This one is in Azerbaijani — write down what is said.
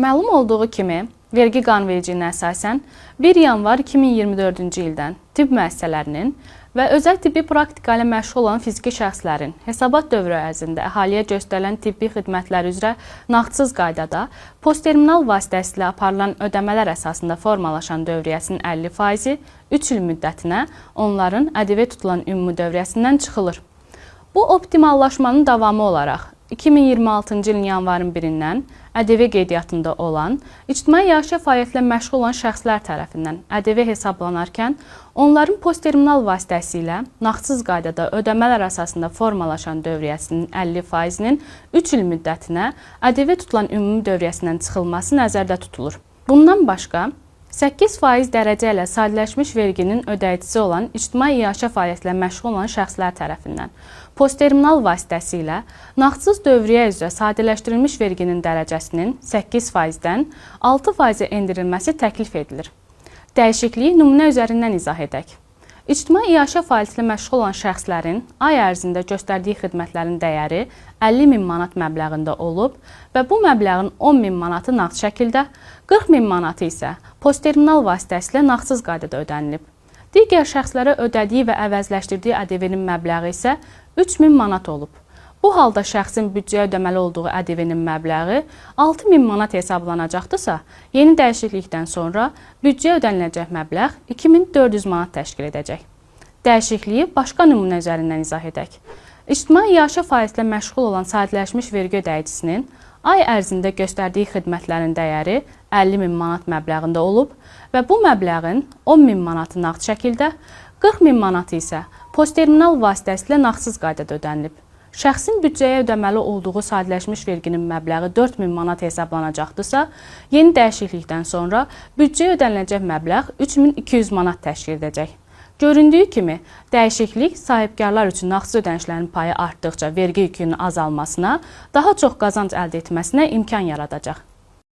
Məlum olduğu kimi, vergi qanunvericiliyinə əsasən 1 yanvar 2024-cü ildən tibb müəssisələrinin və özəl tibbi praktika ilə məşğul olan fiziki şəxslərin hesabat dövrü ərzində əhaliyə göstərilən tibbi xidmətlər üzrə nağdsız qaydada postterminal vasitəsilə aparılan ödəmələr əsasında formalaşan dövriyyəsinin 50%-i 3 il müddətinə onların ƏDV tutulan ümumi dövriyyəsindən çıxılır. Bu optimallaşmanın davamı olaraq 2026-cı ilin yanvarın 1-dən ƏDV qeydiyyatında olan, ictimai yaşayış fəaliyyətlə məşğul olan şəxslər tərəfindən ƏDV hesablanarkən, onların postterminal vasitəsilə nağdsız qaydada ödəmələr əsasında formalaşan dövriyyəsinin 50%-nin 3 il müddətinə ƏDV tutulan ümumi dövriyyəsindən çıxılması nəzərdə tutulur. Bundan başqa, 8% dərəcə ilə sadələşmiş verginin ödəyicisi olan ictimai yaşayış fəaliyyətlə məşğul olan şəxslər tərəfindən postterminal vasitəsilə nağdsız dövriyyə üzrə sadələşdirilmiş verginin dərəcəsinin 8%-dən 6%-ə endirilməsi təklif edilir. Dəyişikliyi nümunə üzərindən izah edək. İctimai yaşayış fəaliyyətlə məşğul olan şəxslərin ay ərzində göstərdiyi xidmətlərin dəyəri 50.000 manat məbləğində olub və bu məbləğin 10.000 manatı nağd şəkildə, 40.000 manatı isə postterminal vasitəsilə nağdsız qaydada ödənilib. Digər şəxslərə ödədiyi və əvəzləşdirdiyi ƏDV-nin məbləği isə 3.000 manat olub. Bu halda şəxsin büdcəyə ödəməli olduğu ƏDV-nin məbləği 6.000 manat hesablanacaqdırsa, yeni dəyişiklikdən sonra büdcəyə ödəniləcək məbləğ 2.400 manat təşkil edəcək. Dəyişikliyi başqa nümunə üzərindən izah edək. İctimai yaşayış fəaliyyətlə məşğul olan sadələşmiş vergi ödəyicisinin ay ərzində göstərdiyi xidmətlərin dəyəri 50.000 manat məbləğində olub və bu məbləğin 10.000 manatı nağd şəkildə, 40.000 manatı isə postterminal vasitəsilə nağdsız qaydada ödənilib. Şəxsin büdcəyə ödəməli olduğu sadələşmiş verginin məbləği 4.000 manat hesablanacaqdırsa, yeni dəyişiklikdən sonra büdcəyə ödəniləcək məbləğ 3.200 manat təşkil edəcək. Göründüyü kimi, dəyişiklik sahibkarlar üçün nağdsız ödənişlərin payı artdıqca vergi yükünün azalmasına, daha çox qazanc əldə etməsinə imkan yaradacaq.